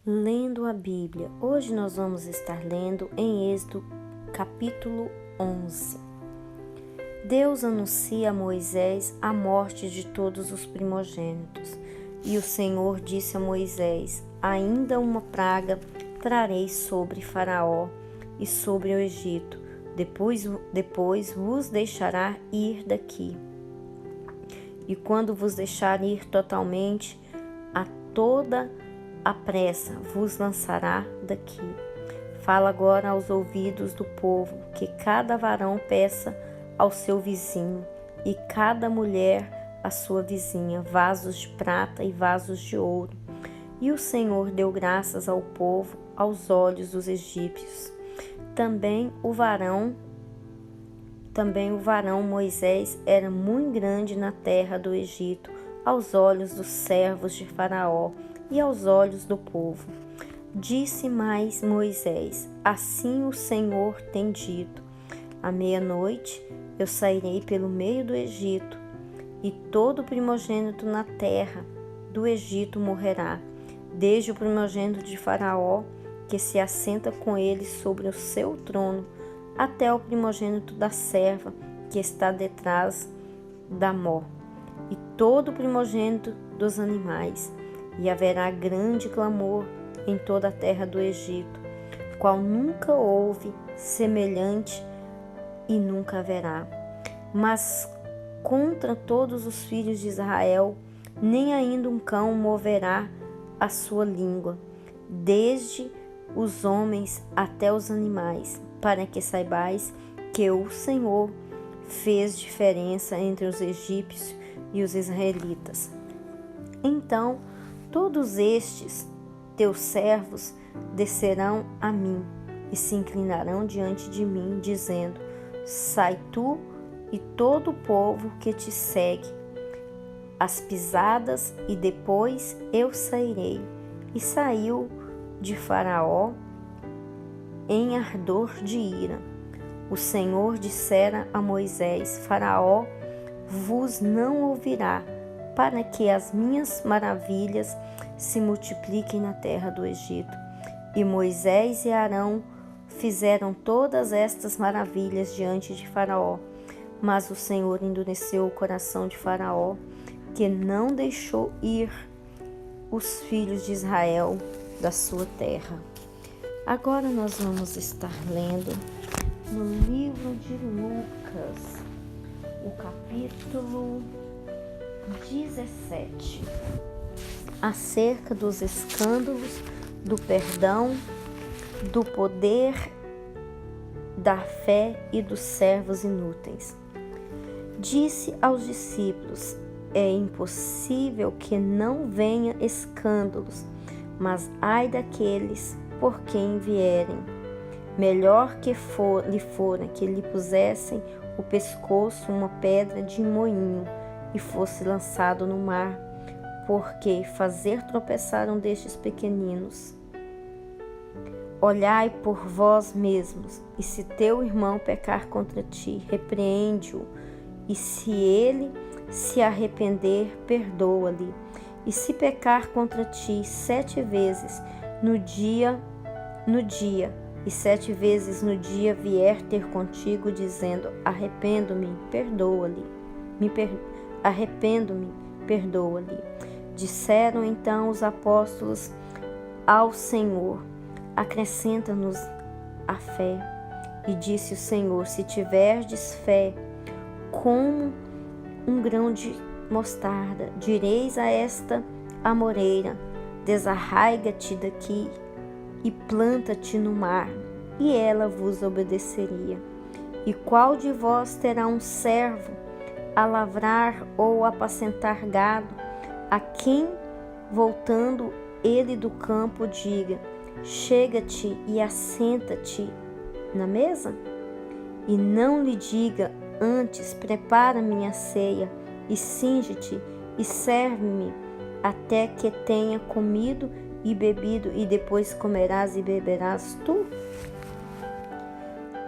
Lendo a Bíblia. Hoje nós vamos estar lendo em Êxodo capítulo 11. Deus anuncia a Moisés a morte de todos os primogênitos. E o Senhor disse a Moisés: ainda uma praga trarei sobre Faraó e sobre o Egito. Depois vos deixará ir daqui. E quando vos deixar ir totalmente, a toda a pressa vos lançará daqui. Fala agora aos ouvidos do povo, que cada varão peça ao seu vizinho, e cada mulher à sua vizinha, vasos de prata e vasos de ouro. E o Senhor deu graças ao povo aos olhos dos egípcios. Também o varão Moisés era muito grande na terra do Egito, aos olhos dos servos de Faraó e aos olhos do povo. Disse mais Moisés: assim o Senhor tem dito: à meia-noite eu sairei pelo meio do Egito, e todo primogênito na terra do Egito morrerá, desde o primogênito de Faraó, que se assenta com ele sobre o seu trono, até o primogênito da serva, que está detrás da mó, e todo o primogênito dos animais. E haverá grande clamor em toda a terra do Egito, qual nunca houve semelhante e nunca haverá. Mas contra todos os filhos de Israel, nem ainda um cão moverá a sua língua, desde os homens até os animais, para que saibais que o Senhor fez diferença entre os egípcios e os israelitas. Então, todos estes teus servos descerão a mim e se inclinarão diante de mim, dizendo: sai tu e todo o povo que te segue as pisadas, e depois eu sairei. E saiu de Faraó em ardor de ira. O Senhor dissera a Moisés: Faraó vos não ouvirá, para que as minhas maravilhas se multipliquem na terra do Egito. E Moisés e Arão fizeram todas estas maravilhas diante de Faraó. Mas o Senhor endureceu o coração de Faraó, que não deixou ir os filhos de Israel da sua terra. Agora nós vamos estar lendo no livro de Lucas, o capítulo 17, acerca dos escândalos, do perdão, do poder, da fé e dos servos inúteis. Disse aos discípulos: é impossível que não venha escândalos, mas ai daqueles por quem vierem. Melhor lhe fora que lhe pusessem o pescoço uma pedra de moinho e fosse lançado no mar, porque fazer tropeçar um destes pequeninos. Olhai por vós mesmos, e se teu irmão pecar contra ti, repreende-o, e se ele se arrepender, perdoa-lhe. E se pecar contra ti 7 vezes no dia, e 7 vezes no dia vier ter contigo, dizendo: arrependo-me, perdoa-lhe. Arrependo-me, perdoa-lhe. Disseram então os apóstolos ao Senhor: acrescenta-nos a fé. E disse o Senhor: se tiverdes fé como um grão de mostarda, direis a esta amoreira: desarraiga-te daqui e planta-te no mar, e ela vos obedeceria. E qual de vós terá um servo a lavrar ou apacentar gado, a quem, voltando ele do campo, diga: chega-te e assenta-te na mesa? E não lhe diga antes: prepara minha ceia, e cinge-te e serve-me até que tenha comido e bebido, e depois comerás e beberás tu?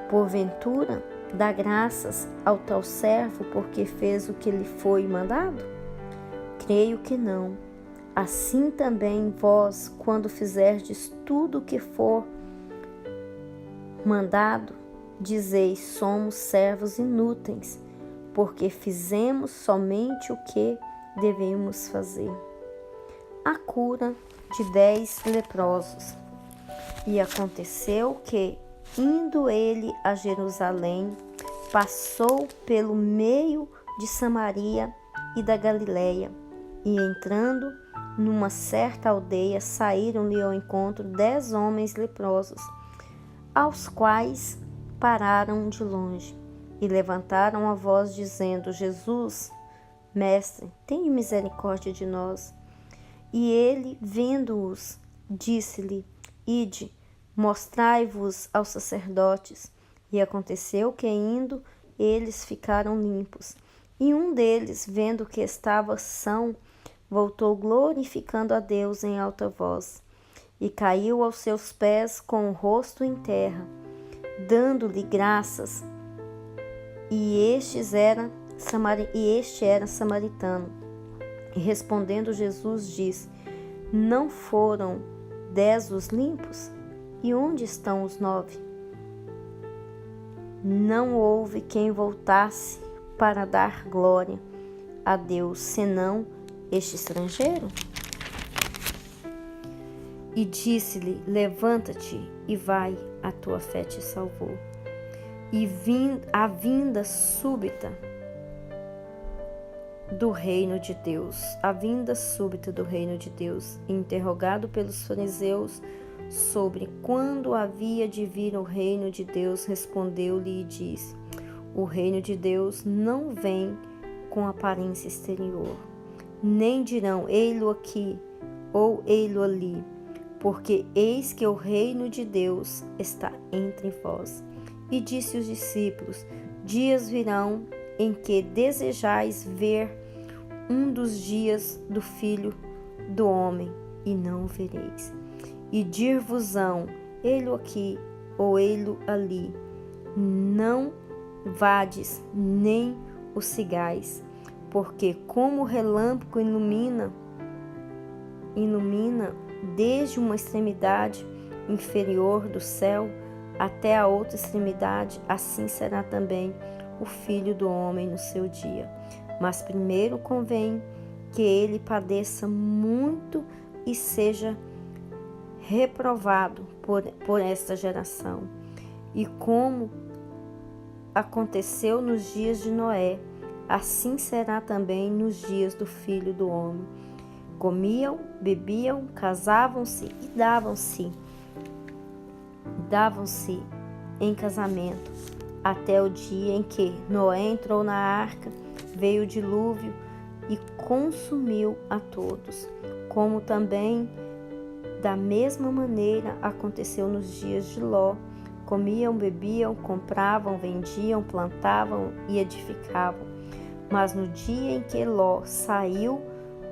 Porventura, dá graças ao tal servo porque fez o que lhe foi mandado? Creio que não. Assim também vós, quando fizerdes tudo o que for mandado, dizeis: somos servos inúteis, porque fizemos somente o que devemos fazer. A cura de 10 leprosos. E aconteceu que, indo ele a Jerusalém, passou pelo meio de Samaria e da Galileia, e entrando numa certa aldeia, saíram-lhe ao encontro 10 homens leprosos, aos quais pararam de longe e levantaram a voz, dizendo: Jesus, mestre, tenha misericórdia de nós. E ele, vendo-os, disse-lhe: Ide, mostrai-vos aos sacerdotes. E aconteceu que, indo, eles ficaram limpos. E um deles, vendo que estava são, voltou glorificando a Deus em alta voz, e caiu aos seus pés com o rosto em terra, dando-lhe graças. E este era samaritano. E respondendo Jesus disse: Não foram 10 os limpos? E onde estão os 9? Não houve quem voltasse para dar glória a Deus, senão este estrangeiro? E disse-lhe: Levanta-te e vai, a tua fé te salvou. E a vinda súbita do reino de Deus, interrogado pelos fariseus sobre quando havia de vir o reino de Deus, respondeu-lhe e disse: O reino de Deus não vem com aparência exterior, nem dirão: ei-lo aqui ou ei-lo ali, porque eis que o reino de Deus está entre vós. E disse aos discípulos: Dias virão em que desejais ver um dos dias do Filho do Homem, e não o vereis. E dir-vos-ão: ei-lo aqui ou ei-lo ali. Não vades nem o sigais, porque como o relâmpago ilumina desde uma extremidade inferior do céu até a outra extremidade, assim será também o Filho do Homem no seu dia. Mas primeiro convém que ele padeça muito e seja reprovado por esta geração. E como aconteceu nos dias de Noé, assim será também nos dias do Filho do Homem. Comiam, bebiam, casavam-se e davam-se em casamento, até o dia em que Noé entrou na arca, veio o dilúvio e consumiu a todos. Como também, da mesma maneira, aconteceu nos dias de Ló. Comiam, bebiam, compravam, vendiam, plantavam e edificavam. Mas no dia em que Ló saiu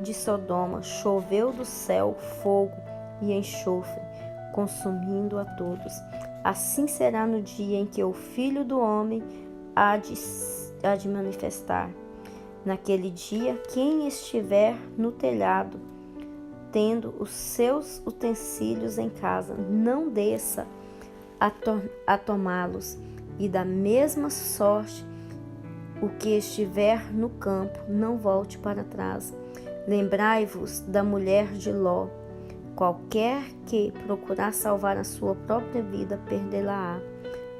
de Sodoma, choveu do céu fogo e enxofre, consumindo a todos. Assim será no dia em que o Filho do Homem há de manifestar. Naquele dia, quem estiver no telhado, tendo os seus utensílios em casa, não desça a tomá-los, e da mesma sorte, o que estiver no campo, não volte para trás. Lembrai-vos da mulher de Ló. Qualquer que procurar salvar a sua própria vida, perdê-la-á,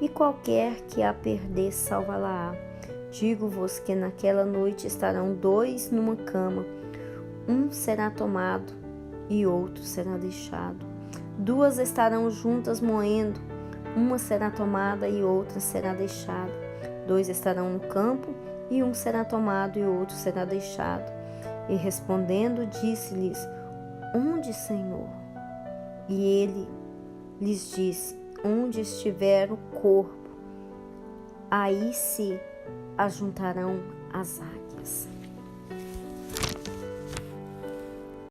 e qualquer que a perder, salva-la-á. Digo-vos que naquela noite estarão 2 numa cama, um será tomado e outro será deixado. 2 estarão juntas moendo, uma será tomada e outra será deixada. 2 estarão no campo, e um será tomado e outro será deixado. E respondendo, disse-lhes: Onde, Senhor? E ele lhes disse: Onde estiver o corpo, aí se ajuntarão as águias.